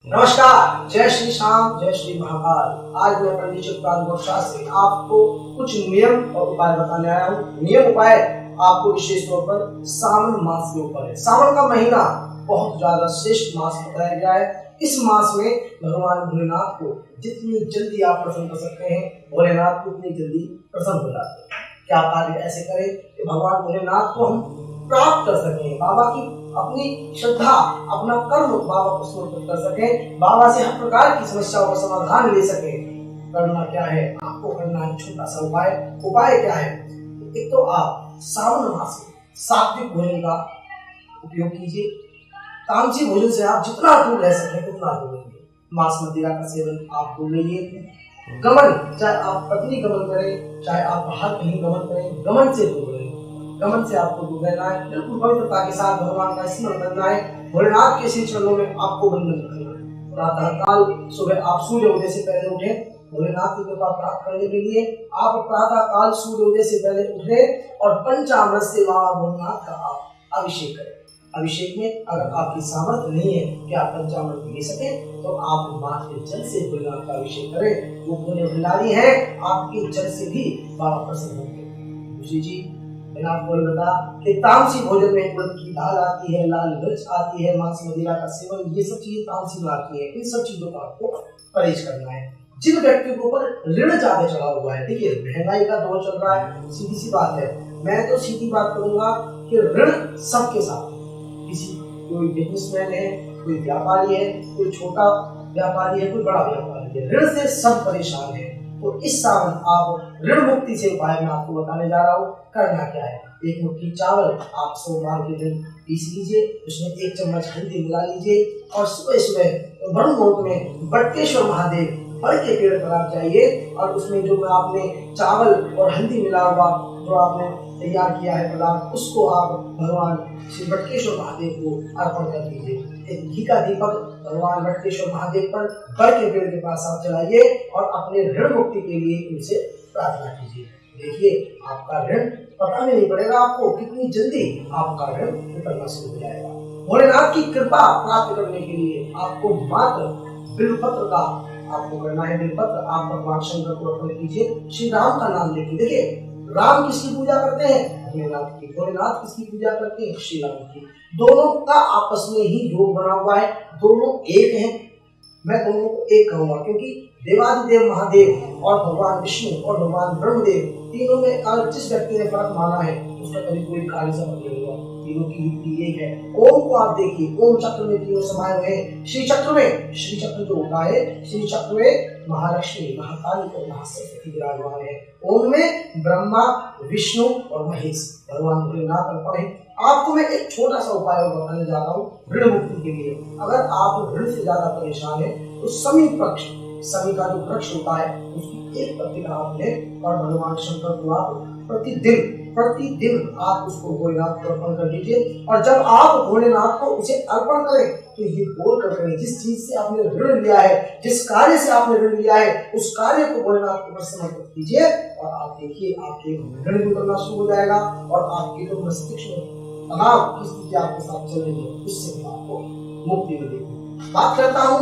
नमस्कार, जय श्री श्याम, जय श्री महाकाल। आज मैं पंडित चित्रकांत गोस्वामी से आपको कुछ नियम और उपाय बताने आया हूँ। नियम उपाय आपको विशेष तौर पर सावन मास के ऊपर है। सावन का महीना बहुत ज्यादा श्रेष्ठ मास बताया गया है। इस मास में भगवान भोलेनाथ को जितनी जल्दी आप प्रसन्न कर सकते हैं, भोलेनाथ को उतनी जल्दी प्रसन्न हो जाते हैं। क्या कार्य ऐसे करें कि भगवान भोलेनाथ को हम प्राप्त कर सकें, बाबा की अपनी श्रद्धा, अपना कर्म बाबा को समर्पित कर सकें, बाबा से हर प्रकार की समस्याओं का समाधान ले सकें। करना क्या है, आपको करना है छोटा सा उपाय। उपाय क्या है? एक तो आप सावन मास में सात्विक भोजन का उपयोग कीजिए। तामसी भोजन से आप जितना दूर रह सकें उतना दूर रहिए। मांस मदिरा का सेवन आप दूर रहिए। गमन, चाहे आप पत्नी गमन करें, चाहे आप बाहर कहीं गमन करें, गमन से दूर रहें। गमन से आपको दूर रहना है। बिल्कुल पवित्रता के साथ भगवान का स्मरण करना है। भोलेनाथ के श्री चरणों में आपको वंदन करना है। प्रातः काल सुबह आप सूर्य उदय से पहले उठे। भोलेनाथ की कृपा प्राप्त करने के लिए आप प्रातः काल सूर्य उदय से पहले उठे और पंचामृत से बाबा भोलेनाथ का आप अभिषेक करें। अभिषेक में अगर आपकी सामर्थ्य नहीं है कि आप पंचामृत ले सके तो आप माथे जल से भोलेनाथ का अभिषेक करें। वो भोले भंडारी है, आपके जल से भी बाबा प्रसन्न होंगे। दूसरी चीज भोलेनाथ बोल बता कि तामसी भोजन में उड़द की दाल आती है, लाल मिर्च आती है, मांस मदिरा का सेवन, ये सब चीजें तामसी में आती है। इन सब चीजों का आपको परहेज करना है। जिन व्यक्तियों के ऊपर ऋण ज्यादा चढ़ा हुआ है, देखिए महंगाई का दौर चल रहा है, सीधी सी बात है। मैं तो सीधी बात करूंगा कि ऋण सबके साथ, किसी कोई बिजनेसमैन है, कोई व्यापारी है, कोई छोटा व्यापारी है, कोई बड़ा व्यापारी है, ऋण से सब परेशान है। तो इस सावन आप ऋण मुक्ति से उपाय मैं आपको बताने जा रहा हूँ। करना क्या है? एक मुट्ठी चावल आप सोमवार के दिन पीस लीजिए, उसमें 1 चम्मच हल्दी मिला लीजिए और सुबह सुबह ब्रह्म मुहूर्त में बटकेश्वर महादेव बड़ के पेड़ पर आप जाइए और उसमें जो आपने चावल और हल्दी मिला हुआ जो आपने तैयार किया है पदार्थ, उसको आप भगवान श्री बटकेश्वर महादेव को अर्पण कर दीजिए। एक घी का दीपक भगवान बटकेश्वर महादेव पर बड़ के पेड़ के पास आप जलाइए और अपने ऋण मुक्ति के लिए उनसे प्रार्थना कीजिए। देखिए आपका ऋण पता भी नहीं पड़ेगा आपको कितनी जल्दी आपका ऋण उतरना शुरू हो जाएगा। भोलेनाथ की कृपा प्राप्त करने के लिए आपको मात्र बिल्वपत्र का आपको करना है। बिल्वपत्र आप भगवान शंकर को अर्पण कीजिए। श्री राम का नाम लेके, देखिए राम किसकी पूजा करते हैं? भोलेनाथ की। भोलेनाथ किसकी पूजा करते हैं? श्री राम की। दोनों का आपस में ही योग बना हुआ है, दोनों एक हैं। मैं दोनों को एक कहूंगा क्योंकि देवादिदेव महादेव और भगवान विष्णु और भगवान ब्रह्मदेव तीनों में अगर जिस व्यक्ति ने फर्क माना है उसका कभी कोई कार्य सफल नहीं हुआ। तीनों की युक्ति एक है। ओम को आप देखिए, ओम चक्र में तीनों समाये हुए हैं। श्री चक्र में, श्री चक्र जो होता है, श्री चक्र में महालक्ष्मी, महाकाली और महासरस्वती विराजमान है। ओम में ब्रह्मा, विष्णु और महेश भगवान भोलेनाथ अर्पण है। आपको मैं एक छोटा सा उपाय बताने जा रहा हूँ ऋण मुक्ति के लिए। अगर आप ऋण से ज्यादा परेशान है तो समी वृक्ष, समी का जो वृक्ष होता है उसकी एक पत्रिका आप लें और भगवान शंकर को आप प्रतिदिन आप उसको भोलेनाथ को अर्पण कर दीजिए। और जब आप भोलेनाथ को उसे अर्पण करें तो ये बोल कर करें, जिस चीज से आपने ऋण लिया है, जिस कार्य से आपने ऋण लिया है, उस कार्य को भोलेनाथ को समर्पित कीजिए और आप देखिए आपके ऋण भी करना शुरू हो जाएगा और आपके जो मस्तिष्क में तनाव की स्थिति आपके साथ चल रही है उससे भी आपको मुक्ति मिलेगी। बात करता हूँ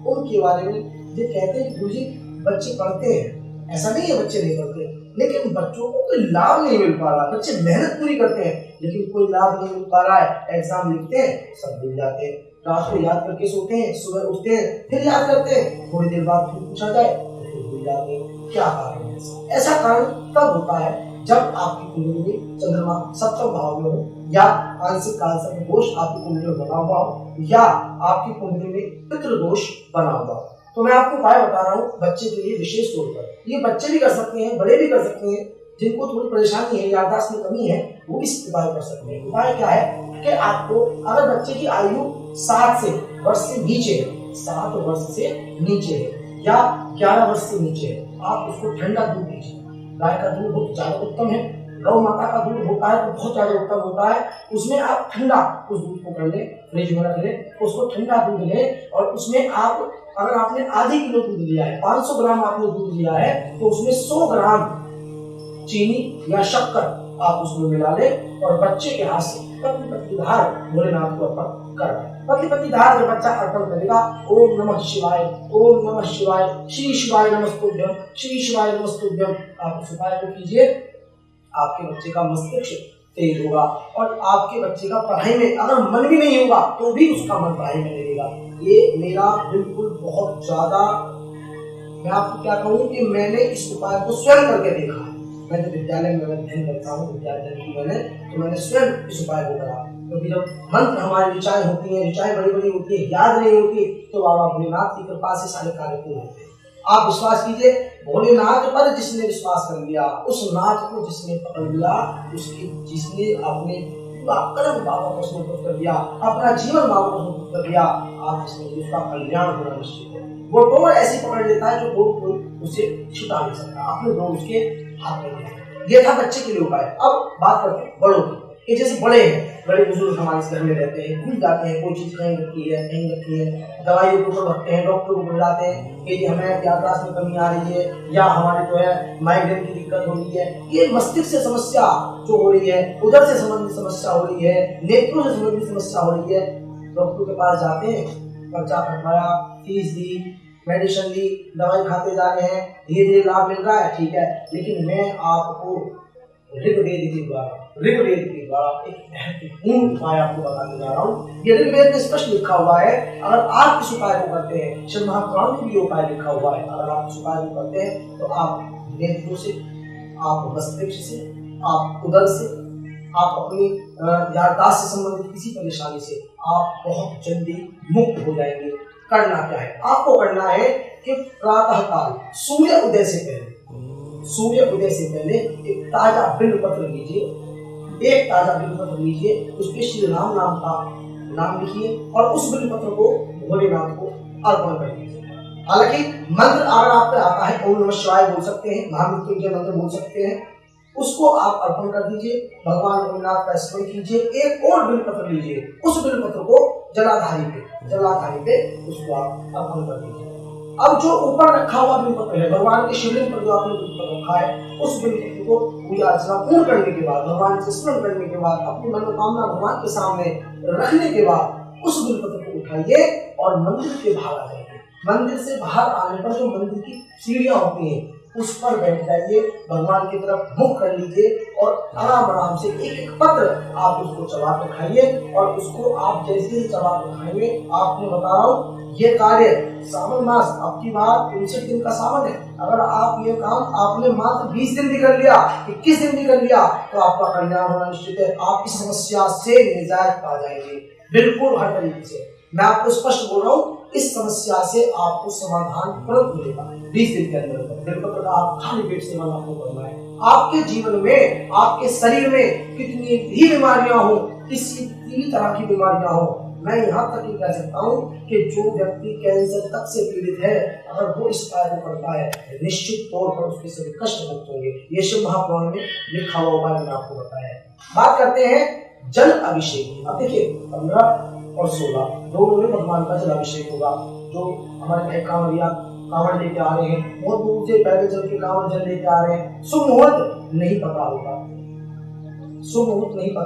उनके बारे में जो कहते हैं गुरुजी बच्चे पढ़ते हैं, ऐसा नहीं है बच्चे नहीं पढ़ते, लेकिन बच्चों को कोई लाभ नहीं मिल पा रहा। बच्चे मेहनत पूरी करते हैं लेकिन कोई लाभ नहीं मिल पा रहा है। एग्जाम लिखते हैं, सब भूल जाते हैं, रात को याद करके सोते हैं, सुबह उठते हैं, फिर याद करते हैं, थोड़ी देर बाद फिर पूछा जाए तो फिर भूल जाते हैं। क्या कारण है? ऐसा कारण तब होता है जब आपकी कुंडली में चंद्रमा सप्तम भाव में हो या आंशिक कालसर्प दोष आपकी कुंडली में बना हुआ हो या आपकी कुंडली में पितृ दोष बना हुआ हो। तो मैं आपको उपाय बता रहा हूँ बच्चे के लिए विशेष तौर पर। ये बच्चे भी कर सकते हैं, बड़े भी कर सकते हैं, जिनको थोड़ी परेशानी है, याददाश्त में कमी है, वो इस उपाय कर सकते हैं। उपाय क्या है कि आपको अगर बच्चे की आयु 7 वर्ष से नीचे है, 7 वर्ष से नीचे है या 11 वर्ष से नीचे है, आप उसको ठंडा दूध दीजिए। गाय का दूध बहुत ज्यादा उत्तम है, गौ माता का दूध होता है तो बहुत ज्यादा उत्तम होता है। उसमें आप ठंडा उस दूध को कर लें, फ्रिज में रख लें, उसको ठंडा दूध लें और उसमें आप अगर आपने आधी किलो दूध लिया है, 500 ग्राम आपने दूध लिया है तो उसमें 100 ग्राम चीनी या शक्कर आप उसमें मिला लें और बच्चे के हाथ से पतली पतली धार भोलेनाथ को अर्पण करवाएं। पतली पतली धार जब बच्चा अर्पण करेगा, ओम नमः शिवाय, ओम नमः शिवाय, श्री शिवाय नमस्तुभ्यम, श्री शिवाय नमस्तुभ्यम, आप उस उपाय को कीजिए। आपके बच्चे का मस्तिष्क तेज होगा और आपके बच्चे का पढ़ाई में अगर मन भी नहीं होगा तो भी उसका मन पढ़ाई में लगेगा। ये मेरा बिल्कुल बहुत ज्यादा, मैं आपको क्या कहूँ कि मैंने इस उपाय को स्वयं करके देखा है। मैं जब विद्यालय में अध्ययन करता हूँ, विद्यालय की मैंने स्वयं इस उपाय को करा, क्योंकि जब मंत्र हमारी ऋचाएं होती हैं, ऋचाएं बड़ी बड़ी होती है, याद नहीं होती, तो बाबा भोलेनाथ की कृपा से सारे कार्य पूर्ण होते हैं। आप विश्वास कीजिए, भोलेनाथ पर जिसने विश्वास कर लिया, उस नाथ को जिसने पकड़ लिया, उसकी जिसने अपने कर्म बाबा को समर्पित कर दिया, अपना जीवन बाबा को समर्पित कर दिया, आप इसमें उसका कल्याण होना निश्चित है। वो डोर ऐसी पकड़ लेता है जो डोर कोई उसे छुटा नहीं सकता, अपने डोर उसके हाथ में है। ये था बच्चे के लिए उपाय। अब बात करते हैं बड़ों की। ये जैसे बड़े हैं, बड़े बुजुर्ग हमारे घर में रहते हैं, भूल जाते हैं, कोई चीज कहीं रखी है कहीं रखी है, दवाइयों के ऊपर रखते हैं, डॉक्टर को बुलाते हैं कि हमें याददाश्त में कमी आ रही है या हमारे जो है माइग्रेन की दिक्कत हो रही है, ये मस्तिष्क से समस्या जो हो रही है, उधर से संबंधित समस्या हो रही है, नेत्रों से संबंधित समस्या हो रही है। डॉक्टर के पास जाते हैं, पर्चा कटवाया, फीस दी, मेडिसिन ली, दवाई खाते जा रहे हैं, धीरे धीरे लाभ मिल रहा है, ठीक है। लेकिन मैं आपको ऋग्वेद के द्वारा एक महत्वपूर्ण उपाय आपको बताने जा रहा हूँ। ये ऋग्वेद में स्पष्ट लिखा हुआ है, अगर आप इस उपाय को करते हैं, शिव महापुराण में भी उपाय लिखा हुआ है, अगर आप इस उपाय को करते हैं तो आप नेत्रों से, आप मस्तिष्क से, आप उदर से, आप अपनी याददाश्त से संबंधित किसी परेशानी से आप बहुत जल्दी मुक्त हो जाएंगे। करना क्या है? आपको करना है कि प्रातः काल सूर्य उदय से पहले एक ताजा बिल्व पत्र लीजिए, उस पे श्री राम नाम का नाम लिखिए और उस बिल्व पत्र को भोलेनाथ को अर्पण कर दीजिए। हालांकि मंत्र अगर आप पे आता है, ओम नमः शिवाय बोल सकते हैं, महामृत्युंजय मंत्र बोल सकते हैं, उसको आप अर्पण कर दीजिए, भगवान भोलेनाथ का स्मरण कीजिए। एक और बिल्व पत्र लीजिए, उस बिल्व पत्र को जलाधारी पे उसको आप अर्पण कर दीजिए। अब जो ऊपर रखा हुआ बिल्व पत्र है, भगवान के शिवलिंग पर जो आपने बिल्व पत्र रखा है, उस बिल्व पत्र को पूजा अर्चना पूर्ण करने के बाद, भगवान से स्मरण करने के बाद, अपनी मनोकामना भगवान के सामने रखने के बाद उस बिल्व पत्र को उठाइए और मंदिर के बाहर आ जाइए। मंदिर से बाहर आने पर जो मंदिर की सीढ़ियां होती हैं उस पर बैठ जाइए, भगवान की तरफ मुख कर लीजिए और आराम से एक एक पत्र आप उसको चबा कर खाइए। और उसको आप जैसे ही चबा कर खाएंगे, आपने बता रहा हूँ ये कार्य सावन मास, आपकी बात 59 दिन का सावन है, अगर आप ये काम आपने मात्र 20 दिन भी कर लिया, 21 दिन भी कर लिया, तो आपका कल्याण होना निश्चित है। आप इस समस्या से निजात पा जाएंगे, बिल्कुल हर तरीके से। मैं आपको स्पष्ट बोल रहा हूँ, इस समस्या से आपको समाधान तुरंत मिलेगा 20 दिन के अंदर। बिल्कुल आप खाली पेट सेवन आपको करना है। आपके जीवन में, आपके शरीर में कितनी भी बीमारियां हो, किसी भी तरह की बीमारियां हो, मैं यहाँ तक ही कह सकता हूँ कि जो व्यक्ति कैंसर तक से पीड़ित है, अगर वो इस उपाय को करता है, निश्चित तौर पर उसके सभी कष्ट मुक्त होंगे। ये शिव महापुराण में लिखा हुआ उपाय मैंने आपको बताया है। बात करते हैं जल अभिषेक। अब देखिए 15 और 16 दोनों में भगवान का जल अभिषेक होगा। जो हमारे कांवरिया कांवड़ लेके आ रहे हैं, बहुत दूर से पैदल चल के कांवड़ जल लेके आ रहे हैं, शुभ मुहूर्त नहीं पता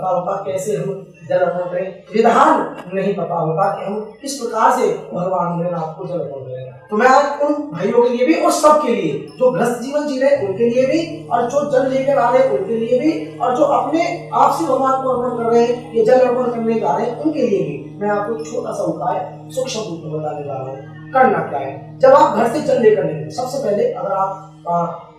होता कैसे हम जल अर्पण करें, विधान नहीं पता होता कि हम किस प्रकार से भगवान भोलेनाथ को जल अर्पण करें। तो मैं आज उन भाइयों के लिए भी और सबके लिए, जो ग्रस्त जीवन जी रहे उनके लिए भी, और जो जल लेकर आ रहे उनके लिए भी, और जो अपने आप से भगवान को अर्पण कर रहे हैं, ये जल अर्पण करने जा रहे हैं, उनके लिए भी मैं आपको एक छोटा सा उपाय सूक्ष्म रूप में बताने जा रहा हूँ। करना क्या है? जब आप घर से जल लेकर निकलें, सबसे पहले अगर आप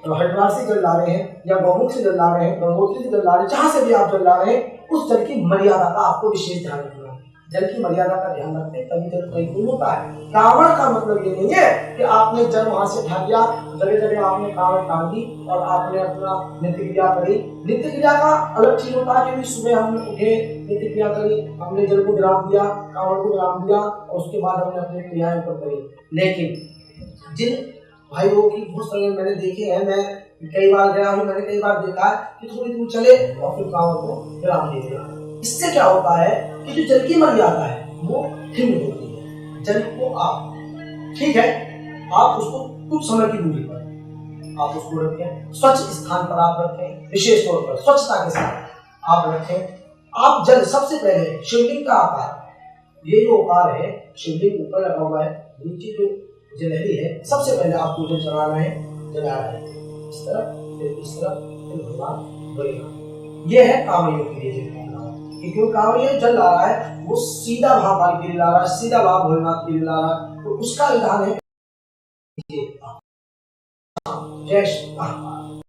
हरिद्वार से जल ला रहे हैं या गौमुख से जल ला रहे हैं, गंगोत्री से जल ला रहे हैं, जहां से भी आप जल ला रहे हैं, उस जल की मर्यादा का आपको विशेष ध्यान रखना है। जल की मर्यादा का ध्यान रखते हैं तभी जल परिपूर्ण होता है। कांवड़ का मतलब ये नहीं है कि आपने जल वहां से उठा लिया, जगह जगह आपने कांवड़ टांग दी और आपने अपना नित्य क्रिया करी। नित्य क्रिया का अलग चीज होता है कि सुबह हमने उठे, नित्य क्रिया करी, हमने जल को विराम दिया, कांवड़ को विराम दिया और उसके बाद हमने अपनी क्रियाएं करी। लेकिन जिन भाइयों की बहुत सारे मैंने देखे हैं, मैं कई बार गया हूँ, मैंने कई बार देखा है कि थोड़ी दूर चले और फिर कांवड़ को विराम दे दिया। इससे क्या होता है कि जो जल की मर्यादा है वो ठिन्न होती है। जल को आप, ठीक है, आप उसको कुछ समय की दूरी पर आप उसको रखें, स्वच्छ स्थान पर आप रखें, विशेष तौर पर स्वच्छता के साथ आप रखें। आप जल सबसे पहले शिवलिंग का आकार, ये जो आकार है शिवलिंग ऊपर लगा हुआ है, नीचे जो जलहरी है, सबसे पहले आपको जल चढ़ाना है, जलाना है इस तरफ फिर इस तरफ फिर भगवान भोलेनाथ। ये है कांवड़ियों के लिए जल चढ़ाना, क्योंकि कांवड़ियों जल ला रहा है वो सीधा महाकाल के लिए ला रहा है, सीधा बाबा भोलेनाथ के लिए ला रहा है, तो उसका विधान है जय श्री महाकाल।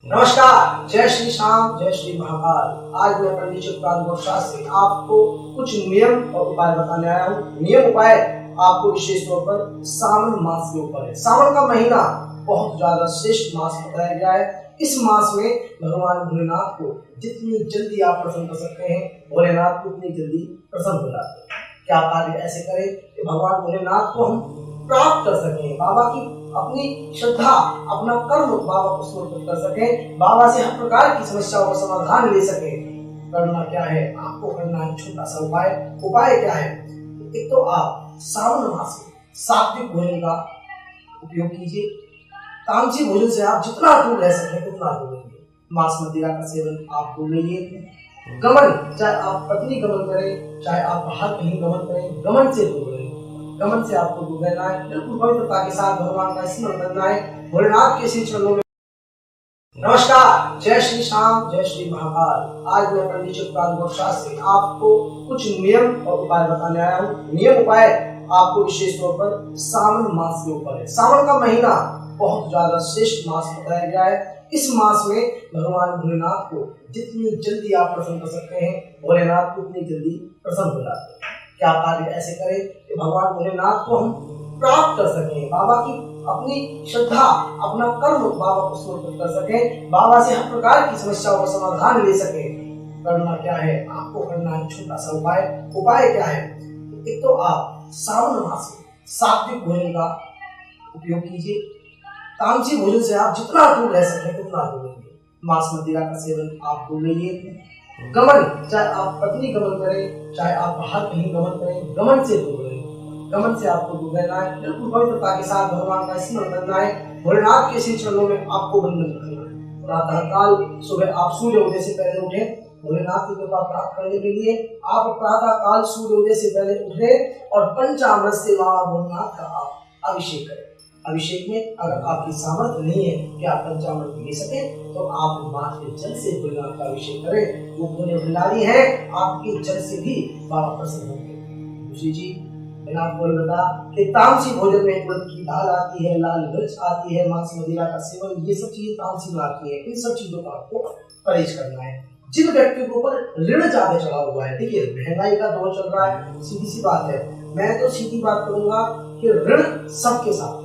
नमस्कार, जय श्री श्याम, जय श्री महाकाल। आज मैं पंडित चित्रकांत गोस्वामी से आपको कुछ नियम और उपाय बताने आया हूँ। नियम उपाय आपको विशेष तौर पर सावन मास के ऊपर है। सावन का महीना बहुत ज्यादा श्रेष्ठ मास बताया गया है। इस मास में भगवान भोलेनाथ को जितनी जल्दी आप प्रसन्न कर सकते हैं, भोलेनाथ को उतनी जल्दी प्रसन्न हो जाते हैं। क्या कार्य ऐसे करें कि भगवान भोलेनाथ को हम प्राप्त कर सकें, बाबा की अपनी श्रद्धा, अपना कर्म बाबा को समर्पित कर सकें, बाबा से हर प्रकार की समस्याओं का समाधान ले सकें। करना क्या है, आपको करना है छोटा सा उपाय। उपाय क्या है? एक तो आप सावन मास में सात्विक भोजन का उपयोग कीजिए। तामसी भोजन से आप जितना दूर रह सकें उतना दूर रहिए। मांस मदिरा का सेवन आप दूर रहिए। गमन, चाहे आप पत्नी गमन करें, चाहे आप बाहर कहीं गमन करें, गमन से दूर रहिए। गमन से आपको दूर रहना है, बिल्कुल पवित्रता के साथ भगवान का स्मरण करना है, भोलेनाथ के श्री चरणों में। नमस्कार, जय श्री श्याम, जय श्री महाकाल। आज मैं पंडित चित्रकांत गोस्वामी से आपको कुछ नियम और उपाय बताने आया हूँ। नियम उपाय आपको विशेष तौर पर सावन मास के ऊपर है। सावन का महीना बहुत ज्यादा श्रेष्ठ मास बताया गया है। इस मास में भगवान भोलेनाथ को जितनी जल्दी आप प्रसन्न कर सकते हैं, भोलेनाथ को उतनी जल्दी प्रसन्न हो जाते हैं। क्या कार्य ऐसे करें कि भगवान भोलेनाथ को हम प्राप्त कर सकें, बाबा की अपनी श्रद्धा, अपना कर्म बाबा को समर्पित कर सकें, बाबा से हर प्रकार की समस्याओं का समाधान ले सकें। करना क्या है, आपको करना है छोटा सा उपाय। उपाय क्या है? एक तो आप सावन मास में सात्विक भोजन का उपयोग कीजिए। तामसी भोजन से आप जितना दूर रह सकें उतना दूर रहिए। मांस मदिरा का सेवन आप दूर रहिए। गमन, चाहे आप पत्नी गमन करें, चाहे आप बाहर कहीं गमन करें, गमन से दूर रहिए। गमन से आपको दूर रहना है, बिल्कुल पवित्रता के साथ भगवान का स्मरण करना है, भोलेनाथ के श्री चरणों में आपको वंदन करना है। प्रातः काल सुबह आप सूर्य उदय से पहले उठे, भोलेनाथ की कृपा प्राप्त करने के लिए आप प्रातः काल सूर्य उदय से पहले उठे और पंचामृत से बाबा भोलेनाथ का आप अभिषेक करें। अभिषेक में अगर आपकी सामर्थ्य नहीं है कि आप पंचामृत ले सके तो आप माथ के जल से भोलेनाथ का अभिषेक करें। वो पुण्य भंडारी है, आपके जल से भी बाबा प्रसन्न होंगे। दूसरी चीज मैंने आपको बता कि तामसी भोजन में उड़द की दाल आती है, लाल मिर्च आती है, मांस मदिरा का सेवन, ये सब चीजें तामसी में आती है। इन सब चीजों का आपको परहेज करना है। जिन व्यक्तियों के ऊपर ऋण ज्यादा चढ़ा हुआ है, देखिए महंगाई का दौर चल रहा है, सीधी सी बात है, मैं तो सीधी बात करूंगा कि ऋण सबके साथ,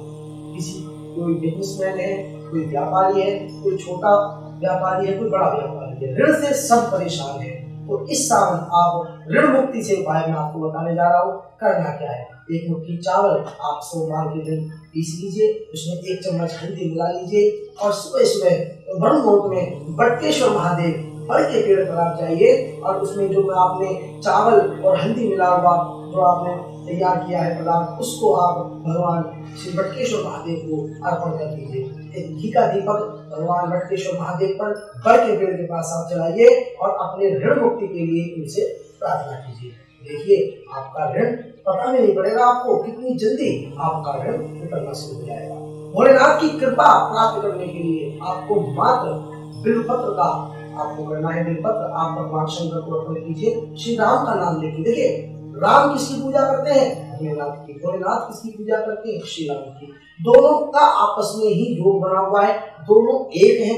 किसी कोई बिजनेसमैन है, कोई व्यापारी है, कोई छोटा व्यापारी है, कोई बड़ा व्यापारी है, ऋण से सब परेशान है। तो इस सावन आप ऋण मुक्ति से उपाय मैं आपको बताने जा रहा हूँ। करना क्या है, एक मुट्ठी चावल आप सोमवार के दिन पीस लीजिए, उसमें 1 चम्मच हल्दी मिला लीजिए और सुबह सुबह ब्रह्म मुहूर्त में बटकेश्वर महादेव बड़ के पेड़ पर आप जाइए और उसमें जो आपने चावल और हल्दी मिला हुआ जो आपने तैयार किया है पदार्थ, उसको आप भगवान श्री बटकेश्वर महादेव को अर्पण कर दीजिए। एक घी का दीपक भगवान बटकेश्वर महादेव पर बड़ के पेड़ के पास आप जलाइए और अपने ऋण मुक्ति के लिए उनसे प्रार्थना कीजिए। देखिए आपका ऋण पता नहीं पड़ेगा आपको कितनी जल्दी आपका ऋण उतरना शुरू हो जाएगा। भोलेनाथ की कृपा प्राप्त करने के लिए आपको मात्र बिल्वपत्र का आपको करना है। बिल्वपत्र आप भगवान शंकर को अर्पण कीजिए, श्री राम का नाम लेके। देखिए राम किसकी पूजा करते हैं? भोलेनाथ की। भोलेनाथ किसकी पूजा करते हैं? श्री राम की। दोनों का आपस में ही योग बना हुआ है, दोनों एक हैं।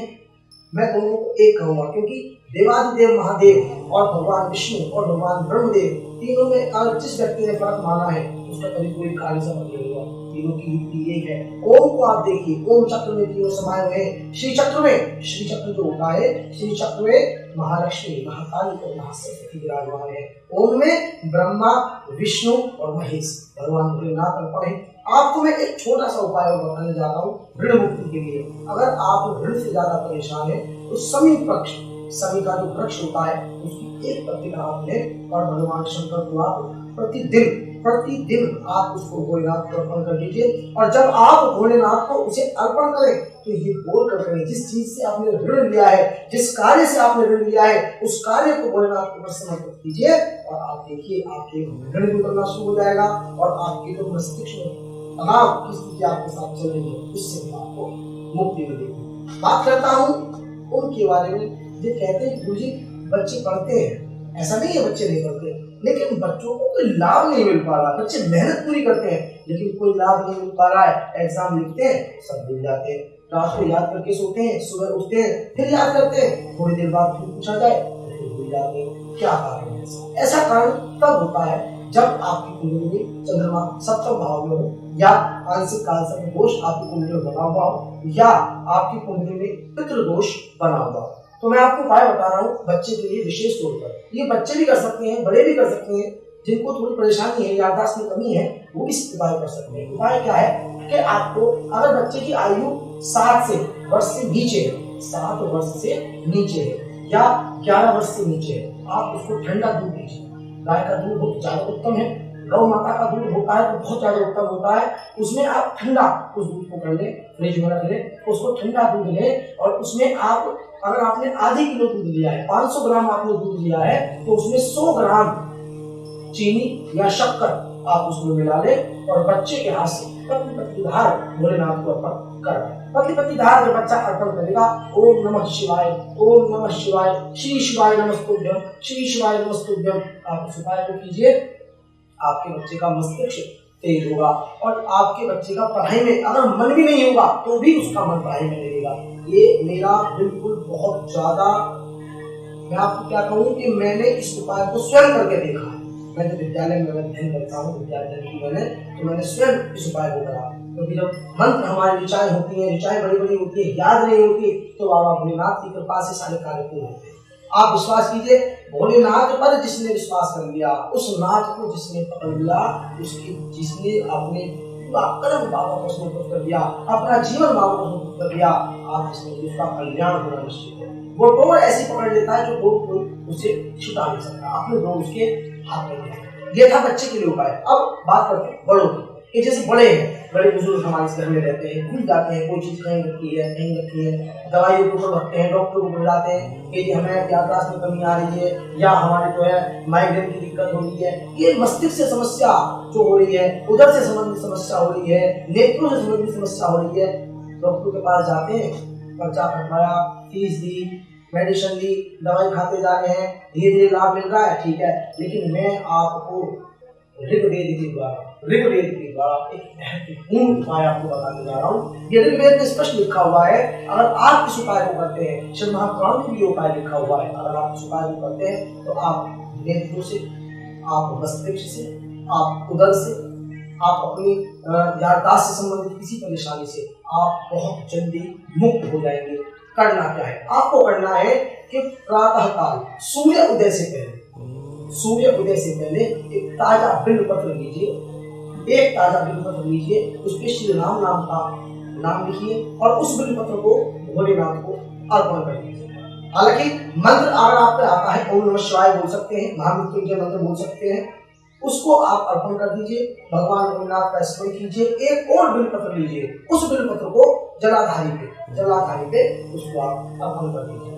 मैं दोनों को एक कहूंगा क्योंकि देवादिदेव महादेव और भगवान विष्णु और भगवान ब्रह्मदेव तीनों में अगर जिस व्यक्ति ने फर्क माना है उसका कभी कोई कार्य सफल नहीं हुआ। तीनों की युक्ति एक है। ओम को आप देखिए, ओम चक्र में तीनों समाये हुए हैं। श्री चक्र में, श्री चक्र जो होता है, श्री चक्र में महालक्ष्मी, महाकाली और महासरस्वती विराजमान है। ओम में ब्रह्मा, विष्णु और महेश भगवान भोलेनाथ अर्पण है। आपको मैं एक छोटा सा उपाय बताने जा रहा हूँ ऋण मुक्ति के लिए। अगर आप ऋण से ज्यादा परेशान है तो समी वृक्ष, समी का जो वृक्ष होता है उसकी एक पत्ती का आप लें और भगवान शंकर को आप प्रतिदिन प्रतिदिन आप उसको भोलेनाथ को अर्पण कर दीजिए। और जब आप भोलेनाथ को उसे अर्पण करें तो ये बोल कर करें, जिस चीज से आपने ऋण लिया है, जिस कार्य से आपने ऋण लिया है, उस कार्य को भोलेनाथ के ऊपर समर्पित कीजिए और आप देखिए आपके ऋण भी उतरना शुरू हो जाएगा और आपके जो मस्तिष्क में तनाव की स्थिति आपके साथ चल रही है उससे भी आपको मुक्ति मिलेगी। बात करता हूँ उनके बारे में जो कहते हैं गुरुजी बच्चे पढ़ते हैं, ऐसा नहीं है बच्चे नहीं पढ़ते, लेकिन बच्चों को कोई लाभ नहीं मिल पा रहा। बच्चे मेहनत पूरी करते हैं लेकिन कोई लाभ नहीं मिल पा रहा है। एग्जाम लिखते हैं, सब भूल जाते हैं, रात को याद करके सोते हैं, सुबह उठते हैं फिर याद करते हैं, थोड़ी देर बाद फिर पूछा जाए फिर भूल जाते हैं। क्या कारण है? ऐसा कारण तब होता है जब आपकी कुंडली में चंद्रमा सप्तम भाव में हो या आंशिक कालसर्प दोष आपकी कुंडली में बना हुआ हो या आपकी कुंडली में पितृ दोष बना हुआ हो। तो मैं आपको उपाय बता रहा हूँ बच्चे के लिए विशेष तौर पर। ये बच्चे भी कर सकते हैं, बड़े भी कर सकते हैं, जिनको थोड़ी परेशानी है, याददाश्त में कमी है, वो इस उपाय कर सकते हैं। उपाय क्या है कि आपको अगर बच्चे की आयु 7 वर्ष से नीचे है, 7 वर्ष से नीचे है या 11 वर्ष से नीचे है, आप उसको ठंडा दूध दीजिए। गाय का दूध बहुत ज्यादा उत्तम है, गौ माता का दूध होता है तो बहुत ज्यादा उत्तम होता है। उसमें आप ठंडा उस दूध को कर लें, फ्रिज में रख लें, उसको ठंडा दूध लें और उसमें आप अगर आपने आधी किलो दूध लिया है, 500 ग्राम आपने दूध लिया है तो उसमें 100 ग्राम चीनी या शक्कर आप उसमें मिला लें और बच्चे के हाथ से पतली पतली धार भोलेनाथ को अर्पण करना। पतली पतली धार जब बच्चा अर्पण करेगा, ओम नमः शिवाय, ओम नमः शिवाय, श्री शिवाय नमस्तुभ्यम, श्री शिवाय नमस्तुभ्यम, आप उस उपाय को कीजिए। आपके बच्चे का मस्तिष्क तेज होगा और आपके बच्चे का पढ़ाई में अगर मन भी नहीं होगा तो भी उसका मन पढ़ाई में लगेगा। ये मेरा बिल्कुल बहुत ज्यादा, मैं आपको क्या कहूँ कि मैंने इस उपाय को स्वयं करके देखा है। मैं जब विद्यालय में अध्ययन करता हूँ, विद्यालय की मैंने स्वयं इस उपाय को करा, क्योंकि जब मंत्र हमारी ऋचाएं होती हैं, ऋचाएं बड़ी बड़ी होती है, याद नहीं होती, तो बाबा भोलेनाथ की कृपा से सारे कार्य पूर्ण होते हैं। आप विश्वास कीजिए, भोलेनाथ पर जिसने विश्वास कर लिया, उस नाथ को जिसने पकड़ लिया, उसकी जिसने अपने कर्म बाबा को समर्पित कर दिया, अपना जीवन बाबा को समर्पित कर दिया, आप जिसने उसका कल्याण होना निश्चित है। वो डोर ऐसी पकड़ लेता है जो डोर कोई उसे छुटा नहीं सकता, अपने डोर उसके हाथ में है। ये था बच्चे के लिए उपाय। अब बात करते हैं बड़ों की। कि जैसे बड़े हैं, बड़े बुजुर्ग हमारे घर में रहते हैं, भूल जाते हैं, कोई चीज कहीं रखी है कहीं रखी है, दवाइयों को रखते हैं, डॉक्टर को बुलाते जाते हैं कि हमें याददाश्त में कमी आ रही है या हमारे जो है माइग्रेन की दिक्कत हो रही है, ये मस्तिष्क से समस्या जो हो रही है, उधर से संबंधित समस्या हो रही है, नेत्रों से संबंधित समस्या हो रही है, डॉक्टर के पास जाते हैं, पर्चा कटवाया, फीस दी, मेडिसिन ली, दवाई खाते जा रहे हैं, धीरे धीरे लाभ मिल रहा है, ठीक है। लेकिन मैं आपको ऋग्वेद के द्वारा एक महत्वपूर्ण उपाय आपको बताने जा रहा हूँ। ये ऋग्वेद में स्पष्ट लिखा हुआ है, अगर आप इस उपाय को करते हैं, श्रीमद् महापुराण में भी उपाय लिखा हुआ है, अगर आप इस उपाय को करते हैं तो आप नेत्रों से, आप मस्तिष्क से, आप उदर से, आप अपनी याददाश्त से संबंधित किसी परेशानी से आप बहुत जल्दी मुक्त हो जाएंगे। करना क्या है? आपको करना है कि प्रातः काल सूर्य उदय से पहले एक ताजा बिल्व पत्र लीजिए, उस पे श्री राम नाम का नाम लिखिए और उस बिल्व पत्र को भोलेनाथ को अर्पण कर दीजिए। हालांकि मंत्र अगर आपको आता है, ओम नमः शिवाय बोल सकते हैं, महामृत्युंजय मंत्र बोल सकते हैं, उसको आप अर्पण कर दीजिए, भगवान भोलेनाथ का स्मरण कीजिए। एक और बिल्व पत्र लीजिए, उस बिल्व पत्र को जलाधारी पे उसको आप अर्पण कर दीजिए।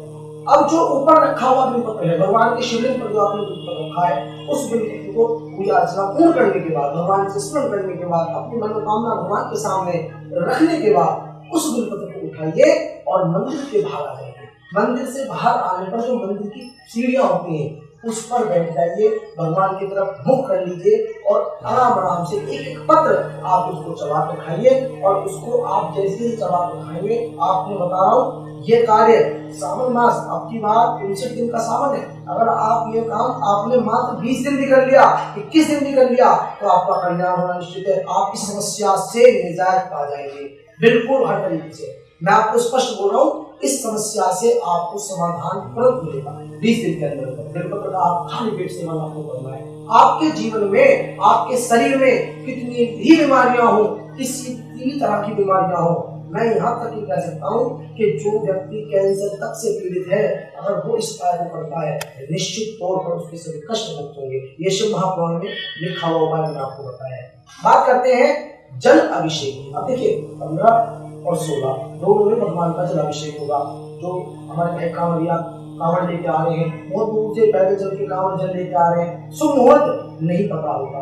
अब जो ऊपर रखा हुआ बिल्व पत्र है, भगवान के शिवलिंग पर जो आपने बिल्व पत्र रखा है, उस बिल्व पत्र को पूजा अर्चना पूर्ण करने के बाद, भगवान से स्मरण करने के बाद, अपनी मनोकामना भगवान के सामने रखने के बाद उस बिल्व पत्र को उठाइए और मंदिर के बाहर आ जाइए। मंदिर से बाहर आने पर जो मंदिर की सीढ़ियां होती हैं उस पर बैठ जाइए, भगवान की तरफ मुख कर लीजिए और आराम से एक एक पत्र आप उसको चबा कर खाइए। और उसको आप जैसे ही चबा कर खाएंगे, आपको बता रहा हूँ ये कार्य सावन मास, आपकी बात 59 दिन का सावन है, अगर आप ये काम आपने मात्र 20 दिन भी कर लिया, 21 दिन भी कर लिया, तो आपका कल्याण होना निश्चित है। आप इस समस्या से निजात पा जाएंगे बिल्कुल हर तरीके से। मैं आपको स्पष्ट बोल रहा हूँ, इस समस्या से आपको समाधान तुरंत मिलेगा 20 दिन के अंदर। बिल्कुल आप खाली पेट सेवन आपको करना है। आपके जीवन में, आपके शरीर में कितनी भी बीमारियां हो, किसी भी तरह की बीमारियां हो, मैं यहाँ तक ही कह सकता हूँ कि जो व्यक्ति कैंसर तक से पीड़ित है, अगर वो इस उपाय को करता है निश्चित तौर पर उसके सभी कष्ट मुक्त होंगे। ये शिव महापुराण में लिखा हुआ उपाय मैंने आपको बताया है। बात करते हैं जल अभिषेक। अब देखिए 15 और 16 दोनों में भगवान का जल अभिषेक होगा। जो हमारे भाई कांवरिया कांवड़ लेके आ रहे हैं, बहुत दूर से पैदल चल के कांवड़ जल लेके आ रहे हैं, शुभ मुहूर्त नहीं पता होता,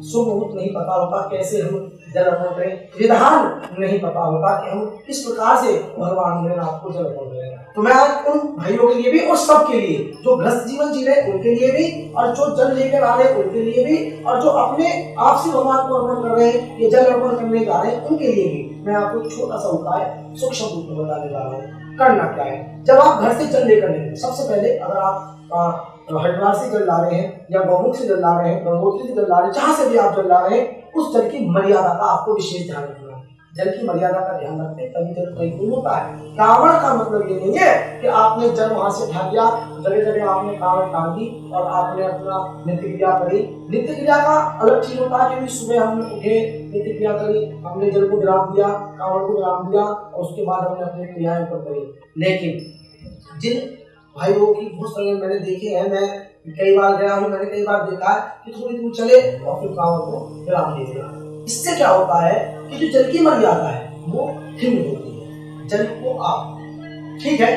शुभ मुहूर्त नहीं पता होता, कैसे हम जल अर्पण करें, विधान नहीं पता होता कि हम किस प्रकार से भगवान भोलेनाथ को जल अर्पण करें। तो मैं आज उन भाइयों के लिए भी और सबके लिए जो ग्रस्त जीवन जी रहे उनके लिए भी, और जो जल लेकर आ रहे हैं उनके लिए भी, और जो अपने आप से भगवान को अर्पण कर रहे हैं, ये जल अर्पण करने जा रहे हैं उनके लिए भी मैं आपको एक छोटा सा उपाय सूक्ष्म रूप में बताने जा रहा हूँ। करना क्या है, जब आप घर से जल लेकर निकले, सबसे पहले अगर आप हरिद्वार से जल ला रहे हैं या गौमुख से जल ला रहे हैं, गंगोत्री से जल ला रहे हैं, जहां से भी आप जल ला रहे हैं, उस जल की मर्यादा का आपको विशेष ध्यान रखना है। जल की मर्यादा का ध्यान रखते हैं तभी जल परिपूर्ण होता है। कांवड़ का मतलब ये नहीं है कि आपने जल वहां से उठा लिया, जगह जगह आपने कांवड़ टांग दी और आपने अपना नित्य क्रिया करी। नित्य क्रिया का अलग चीज होता है, क्योंकि सुबह हमने उठे, नित्य क्रिया करी, हमने जल को विराम दिया, कांवड़ को विराम दिया और उसके बाद हमने अपनी क्रियाएं ऊपर करी। लेकिन जिन भाइयों की बहुत सारे मैंने देखे हैं, मैं कई बार गया हूँ, मैंने कई बार देखा है कि थोड़ी दूर चले और फिर कांवड़ को विराम दे दिया। इससे क्या होता है कि जो जल की मर्यादा है वो ठिन्न होती है। जल को आप ठीक है,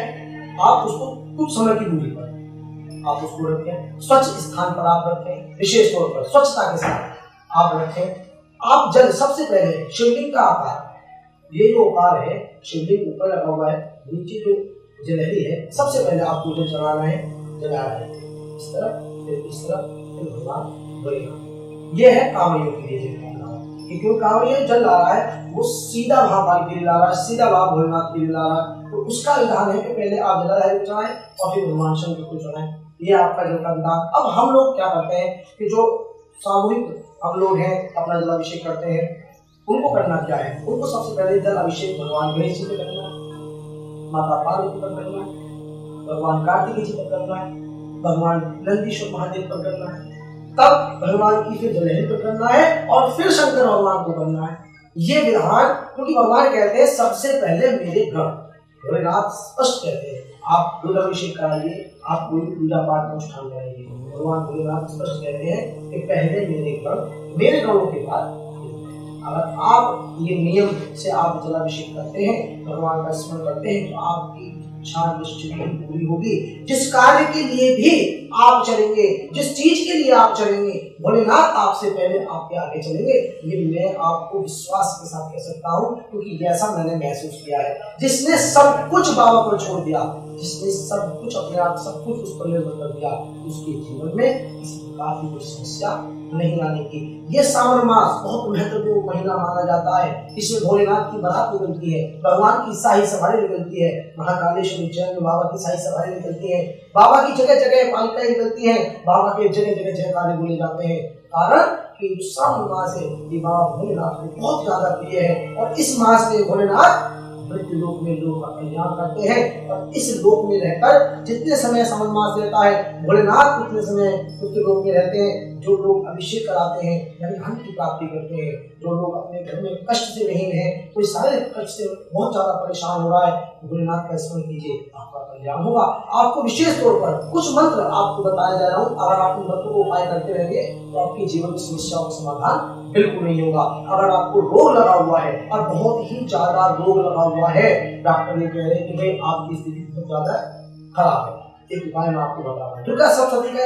आप उसको कुछ समय की दूरी पर आप उसको रखें, स्वच्छ स्थान पर आप रखें, विशेष तौर पर स्वच्छता के साथ आप रखें। आप जल सबसे पहले शिवलिंग का आकार, ये जो आकार है शिवलिंग ऊपर लगा हुआ है, नीचे जो जलहरी है, सबसे पहले आपको जल चढ़ाना है, जला है इस तरफ फिर इस तरफ फिर भगवान भोलेनाथ। ये है कांवड़ियों के लिए जल चढ़ाना। क्योंकि कांवड़ियों जल ला रहा है वो सीधा महाकाल के लिए ला रहा है, सीधा बाबा भोलेनाथ के लिए ला रहा है, तो उसका विधान है कि पहले आप जलाधारी चढ़ाएं और फिर भगवान शंकर को चढ़ाएं। ये आपका जल का विधान। अब हम लोग क्या करते हैं कि जो सामूहिक हम लोग हैं अपना जल अभिषेक करते हैं, उनको करना क्या है, उनको सबसे पहले जल अभिषेक भगवान गणेश जी पे करना है, माता पार्वती पर करना है, भगवान कार्तिकेय जी पर करना है, भगवान नंदीश्वर महादेव पर करना है, तब भगवान की फिर जलहरी पर करना है और फिर शंकर भगवान को करना है। ये विधान, क्योंकि भगवान कहते हैं सबसे पहले मेरे गण, भोलेनाथ स्पष्ट कहते हैं आप जल अभिषेक कराइए, आप कोई पूजा पाठ अनुष्ठान कराइए, भगवान भोलेनाथ स्पष्ट कहते हैं कि पहले मेरे गण, मेरे गणों के बाद। अगर आप ये नियम से आप जलाभिषेक करते हैं, भगवान का स्मरण करते हैं, तो आपकी इच्छा निश्चित ही पूरी होगी। जिस कार्य के लिए भी आप चलेंगे, जिस चीज के लिए आप चलेंगे, भोलेनाथ आपसे पहले आपके आगे चलेंगे। ये मैं आपको विश्वास के साथ कह सकता हूँ, क्योंकि ऐसा मैंने महसूस किया है। जिसने सब कुछ बाबा पर छोड़ दिया, जिसने सब कुछ अपने आप सब कुछ उस पर निर्भर कर दिया, उसके जीवन में किसी प्रकार की कोई समस्या नहीं आने की। ये सावन मास बहुत महत्वपूर्ण महीना माना जाता है। इसमें भोलेनाथ की बारात निकलती है, भगवान की शाही सवारी निकलती है, महाकालेश्वर उज्जैन में बाबा की शाही सवारी निकलती है, बाबा की जगह जगह पालकियां निकलती है, बाबा के जगह जगह जयकारे बोले जाते हैं। कारण कि जो सावन मास है ये बाबा भोलेनाथ को बहुत ज्यादा प्रिय है, और इस मास में भोलेनाथ मृत्यु लोक में लोग कल्याण करते हैं। और इस लोक में रहकर जितने समय सावन मास रहता है, भोलेनाथ उतने समय मृत्यु लोक में रहते हैं। जो लोग अभिषेक कराते हैं यानी धन की प्राप्ति करते हैं, जो लोग अपने घर में कष्ट से रहे हैं, कोई शारीरिक कष्ट से बहुत ज्यादा परेशान हो रहा है, भोलेनाथ का स्मरण कीजिए, आपका कल्याण होगा। आपको विशेष तौर पर कुछ मंत्र आपको बताया जा रहा हूँ, अगर आप उन मंत्रों को उपाय करते रहेंगे तो आपके जीवन की समस्याओं का समाधान बिल्कुल नहीं होगा। अगर आपको रोग लगा हुआ है और बहुत ही ज्यादा रोग लगा हुआ है, डॉक्टर ने कह रहे हैं कि भाई आपकी स्थिति बहुत ज्यादा खराब है, एक उपाय मैं आपको बता रहा हूँ। दुर्गा सप्तशती का